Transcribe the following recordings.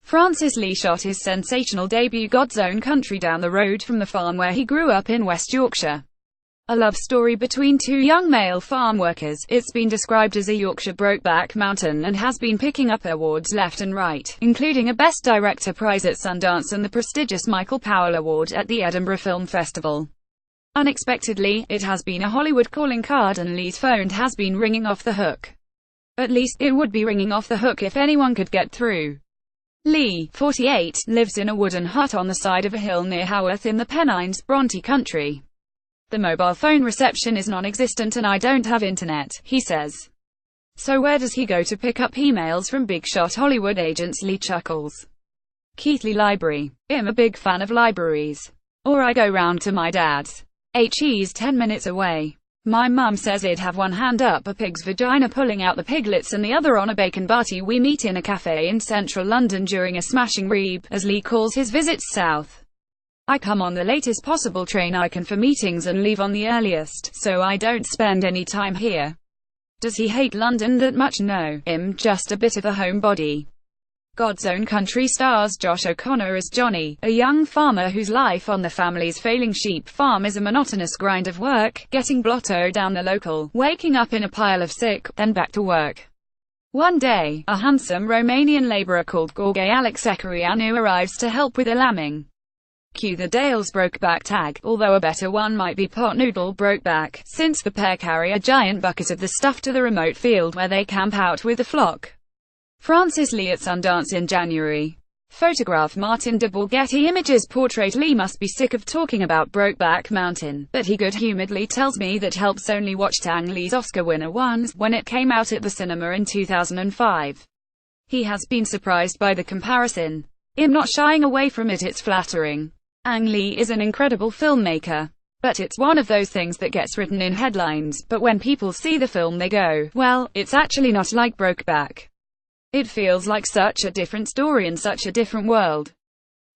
Francis Lee shot his sensational debut God's Own Country down the road from the farm where he grew up in West Yorkshire. A love story between two young male farm workers, it's been described as a Yorkshire Brokeback Mountain and has been picking up awards left and right, including a Best Director prize at Sundance and the prestigious Michael Powell Award at the Edinburgh Film Festival. Unexpectedly, it has been a Hollywood calling card and Lee's phone has been ringing off the hook. At least, it would be ringing off the hook if anyone could get through. Lee, 48, lives in a wooden hut on the side of a hill near Haworth in the Pennines, Bronte country. The mobile phone reception is non-existent and I don't have internet, he says. So where does he go to pick up emails from big shot Hollywood agents? Lee chuckles. Keighley Library. I'm a big fan of libraries. Or I go round to my dad's. He's 10 minutes away. My mum says he'd have one hand up a pig's vagina pulling out the piglets and the other on a bacon butty. We meet in a cafe in central London during a smashing reeb, as Lee calls his visits south. I come on the latest possible train I can for meetings and leave on the earliest, so I don't spend any time here. Does he hate London that much? No, I'm just a bit of a homebody. God's Own Country stars Josh O'Connor as Johnny, a young farmer whose life on the family's failing sheep farm is a monotonous grind of work, getting blotto down the local, waking up in a pile of sick, then back to work. One day, a handsome Romanian labourer called Gheorghe Alexecarianu arrives to help with the lambing. Cue the Dales Brokeback tag, although a better one might be Pot Noodle Brokeback, since the pair carry a giant bucket of the stuff to the remote field where they camp out with the flock. Francis Lee at Sundance in January. Photograph Martin de Getty Images portrait. Lee must be sick of talking about Brokeback Mountain, but he good-humouredly tells me that helps only watched Ang Lee's Oscar winner once, when it came out at the cinema in 2005. He has been surprised by the comparison. I'm not shying away from it, it's flattering. Ang Lee is an incredible filmmaker. But it's one of those things that gets written in headlines, but when people see the film they go, well, it's actually not like Brokeback. It feels like such a different story and such a different world.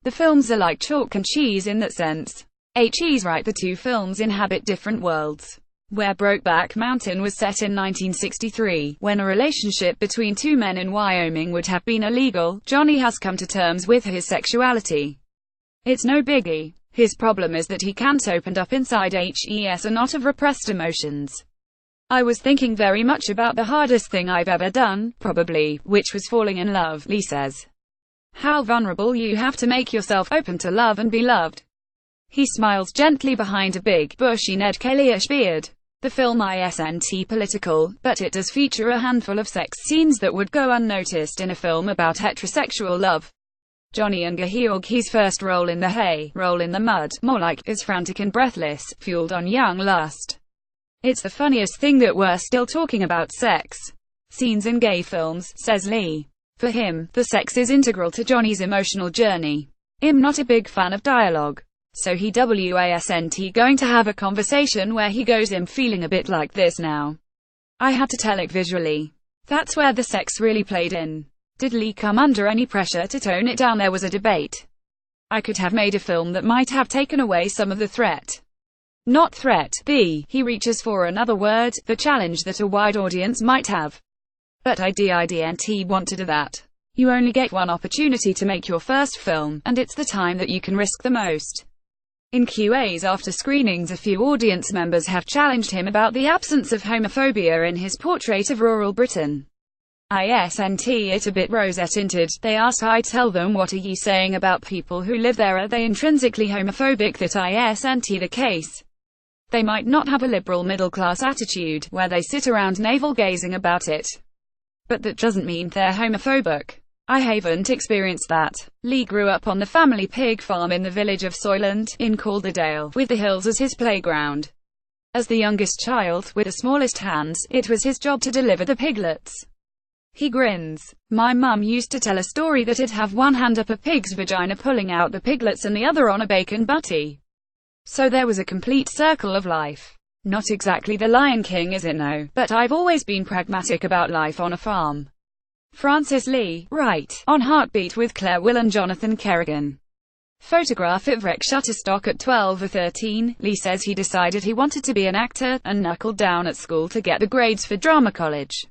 The films are like chalk and cheese in that sense. He's right, the two films inhabit different worlds. Where Brokeback Mountain was set in 1963, when a relationship between two men in Wyoming would have been illegal, Johnny has come to terms with his sexuality. It's no biggie. His problem is that he can't open up inside a lot of repressed emotions. I was thinking very much about the hardest thing I've ever done, probably, which was falling in love, Lee says. How vulnerable you have to make yourself open to love and be loved. He smiles gently behind a big, bushy Ned Kelly-ish beard. The film isn't political, but it does feature a handful of sex scenes that would go unnoticed in a film about heterosexual love. Johnny and Gheorghe's first roll in the mud, more like, is frantic and breathless, fueled on young lust. It's the funniest thing that we're still talking about sex scenes in gay films, says Lee. For him, the sex is integral to Johnny's emotional journey. I'm not a big fan of dialogue. So he wasn't going to have a conversation where he goes, I'm feeling a bit like this now. I had to tell it visually. That's where the sex really played in. Did Lee come under any pressure to tone it down? There was a debate. I could have made a film that might have taken away some of the threat. Not threat, he reaches for another word, the challenge that a wide audience might have. But I didn't want to do that. You only get one opportunity to make your first film, and it's the time that you can risk the most. In QAs after screenings, a few audience members have challenged him about the absence of homophobia in his portrait of rural Britain. Isn't it a bit rosette-tinted? They ask. I tell them, what are you saying about people who live there? Are they intrinsically homophobic? That isn't the case. They might not have a liberal middle-class attitude, where they sit around navel-gazing about it. But that doesn't mean they're homophobic. I haven't experienced that. Lee grew up on the family pig farm in the village of Soyland, in Calderdale, with the hills as his playground. As the youngest child, with the smallest hands, it was his job to deliver the piglets. He grins. My mum used to tell a story that it'd have one hand up a pig's vagina pulling out the piglets and the other on a bacon butty. So there was a complete circle of life. Not exactly the Lion King, is it? No, but I've always been pragmatic about life on a farm. Francis Lee, right, on Heartbeat with Claire Will and Jonathan Kerrigan. Photograph at Rec Shutterstock. At 12 or 13, Lee says he decided he wanted to be an actor, and knuckled down at school to get the grades for drama college.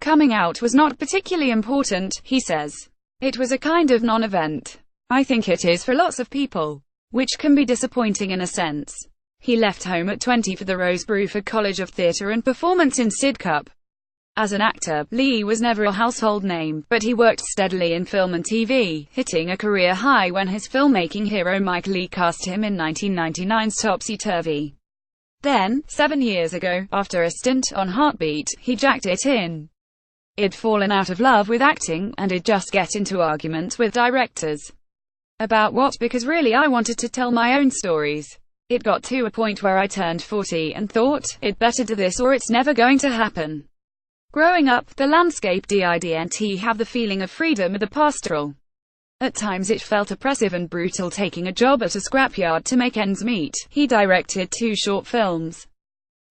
Coming out was not particularly important, he says. It was a kind of non-event. I think it is for lots of people, which can be disappointing in a sense. He left home at 20 for the Rose Bruford College of Theatre and Performance in Sidcup. As an actor, Lee was never a household name, but he worked steadily in film and TV, hitting a career high when his filmmaking hero Mike Leigh cast him in 1999's Topsy-Turvy. Then, 7 years ago, after a stint on Heartbeat, he jacked it in. He'd fallen out of love with acting, and he'd just get into arguments with directors. About what? Because really I wanted to tell my own stories. It got to a point where I turned 40 and thought, it better do this or it's never going to happen. Growing up, the landscape didn't have the feeling of freedom or the pastoral. At times it felt oppressive and brutal, taking a job at a scrapyard to make ends meet. He directed 2 short films.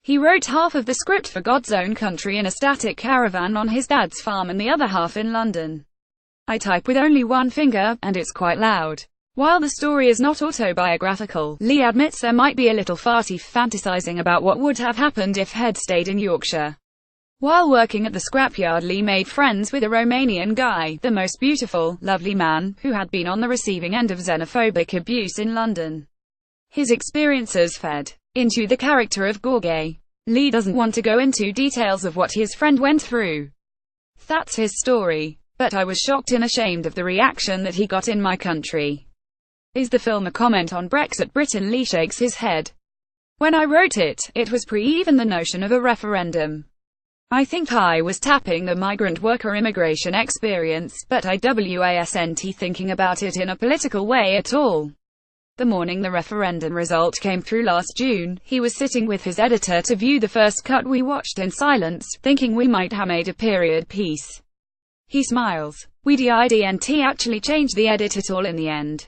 He wrote half of the script for God's Own Country in a static caravan on his dad's farm and the other half in London. I type with only one finger, and it's quite loud. While the story is not autobiographical, Lee admits there might be a little farty fantasizing about what would have happened if he'd stayed in Yorkshire. While working at the scrapyard, Lee made friends with a Romanian guy, the most beautiful, lovely man, who had been on the receiving end of xenophobic abuse in London. His experiences fed into the character of Gorge. Lee doesn't want to go into details of what his friend went through. That's his story. But I was shocked and ashamed of the reaction that he got in my country. Is the film a comment on Brexit Britain? Lee shakes his head. When I wrote it, it was pre-even the notion of a referendum. I think I was tapping the migrant worker immigration experience, but I wasn't thinking about it in a political way at all. The morning the referendum result came through last June, he was sitting with his editor to view the first cut. We watched in silence, thinking we might have made a period piece. He smiles. We didn't actually change the edit at all in the end.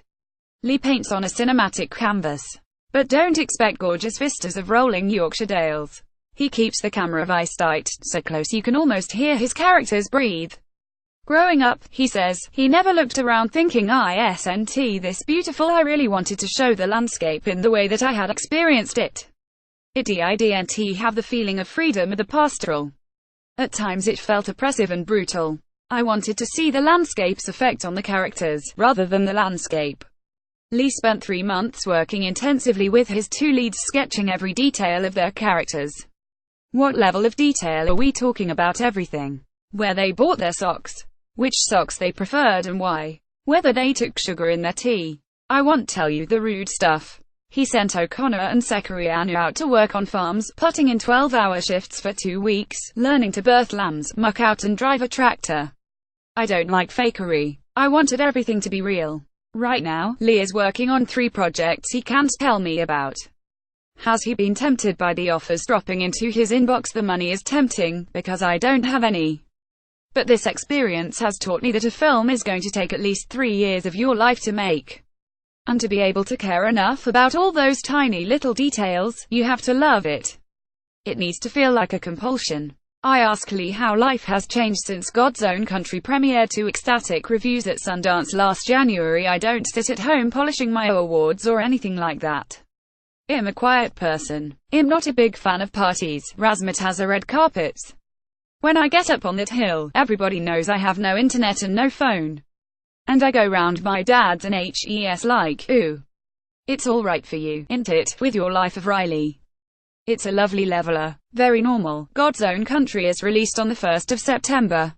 Lee paints on a cinematic canvas. But don't expect gorgeous vistas of rolling Yorkshire dales. He keeps the camera eyesight so close you can almost hear his characters breathe. Growing up, he says, he never looked around thinking isn't this beautiful. I really wanted to show the landscape in the way that I had experienced it. It didn't have the feeling of freedom or the pastoral. At times it felt oppressive and brutal. I wanted to see the landscape's effect on the characters, rather than the landscape. Lee spent 3 months working intensively with his 2 leads, sketching every detail of their characters. What level of detail are we talking about? Everything. Where they bought their socks, which socks they preferred and why, whether they took sugar in their tea. I won't tell you the rude stuff. He sent O'Connor and Sekarianu out to work on farms, putting in 12-hour shifts for 2 weeks, learning to birth lambs, muck out and drive a tractor. I don't like fakery. I wanted everything to be real. Right now, Lee is working on 3 projects he can't tell me about. Has he been tempted by the offers dropping into his inbox? The money is tempting, because I don't have any. But this experience has taught me that a film is going to take at least 3 years of your life to make. And to be able to care enough about all those tiny little details, you have to love it. It needs to feel like a compulsion. I ask Lee how life has changed since God's Own Country premiered to ecstatic reviews at Sundance last January. I don't sit at home polishing my awards or anything like that. I'm a quiet person. I'm not a big fan of parties, razzmatazz or red carpets. When I get up on that hill, everybody knows I have no internet and no phone. And I go round my dad's and HES like, ooh, it's all right for you, ain't it, with your life of Riley. It's a lovely leveler. Very normal. God's Own Country is released on the 1st of September.